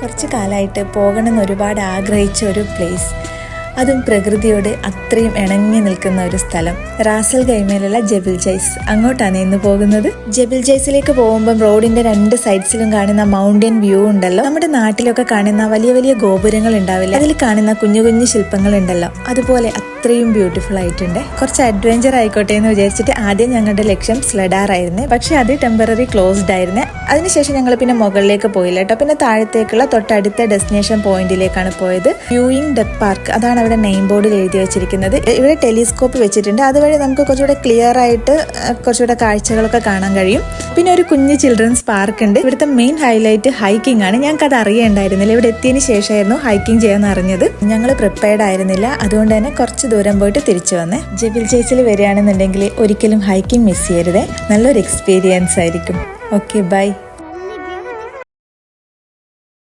കുറച്ച് കാലമായിട്ട് പോകണമെന്ന് ഒരുപാട് ആഗ്രഹിച്ച ഒരു പ്ലേസ്, അതും പ്രകൃതിയോട് അത്രയും ഇണങ്ങി നിൽക്കുന്ന ഒരു സ്ഥലം, റാസൽ ഖൈമയിലുള്ള ജബൽ ജൈസ്. അങ്ങോട്ടാണ് ഇന്ന് പോകുന്നത്. ജബൽ ജൈസിലേക്ക് പോകുമ്പോൾ റോഡിന്റെ രണ്ട് സൈഡ്സിലും കാണുന്ന മൗണ്ടൻ വ്യൂ ഉണ്ടല്ലോ, നമ്മുടെ നാട്ടിലൊക്കെ കാണുന്ന വലിയ വലിയ ഗോപുരങ്ങൾ ഉണ്ടാവില്ല, അതിൽ കാണുന്ന കുഞ്ഞു കുഞ്ഞു ശില്പങ്ങൾ ഉണ്ടല്ലോ, അതുപോലെ അത്രയും ബ്യൂട്ടിഫുൾ ആയിട്ടുണ്ട്. കുറച്ച് അഡ്വഞ്ചർ ആയിക്കോട്ടെ എന്ന് വിചാരിച്ചിട്ട് ആദ്യം ഞങ്ങളുടെ ലക്ഷ്യം സ്ലഡാറായിരുന്നു, പക്ഷെ അത് ടെമ്പററി ക്ലോസ്ഡ് ആയിരുന്നു. അതിനുശേഷം ഞങ്ങൾ പിന്നെ മുകളിലേക്ക് പോയില്ല കേട്ടോ. പിന്നെ താഴത്തേക്കുള്ള തൊട്ടടുത്ത ഡെസ്റ്റിനേഷൻ പോയിന്റിലേക്കാണ് പോയത്. വ്യൂയിങ് ഡക്ക് പാർക്ക്, അതാണ് അവിടെ നെയിം ബോർഡിൽ എഴുതി വെച്ചിരിക്കുന്നത്. ഇവിടെ ടെലിസ്കോപ്പ് വെച്ചിട്ടുണ്ട്, അതുവഴി നമുക്ക് കുറച്ചുകൂടെ ക്ലിയർ ആയിട്ട് കുറച്ചുകൂടെ കാഴ്ചകളൊക്കെ കാണാൻ കഴിയും. പിന്നെ ഒരു കുഞ്ഞ് ചിൽഡ്രൻസ് പാർക്ക് ഉണ്ട്. ഇവിടുത്തെ മെയിൻ ഹൈലൈറ്റ് ഹൈക്കിംഗ് ആണ്. ഞങ്ങൾക്ക് അത് അറിയേണ്ടായിരുന്നില്ല, ഇവിടെ എത്തിയതിന് ശേഷമായിരുന്നു ഹൈക്കിംഗ് ചെയ്യാൻ അറിഞ്ഞത്. ഞങ്ങൾ പ്രിപ്പയർഡ് ആയിരുന്നില്ല, അതുകൊണ്ട് തന്നെ കുറച്ച് ദൂരം പോയിട്ട് തിരിച്ചു വന്നേ. ജബൽ ജൈസിൽ വരികയാണെന്നുണ്ടെങ്കിൽ ഒരിക്കലും ഹൈക്കിംഗ് മിസ് ചെയ്യരുതേ, നല്ലൊരു എക്സ്പീരിയൻസ് ആയിരിക്കും. Okay, by.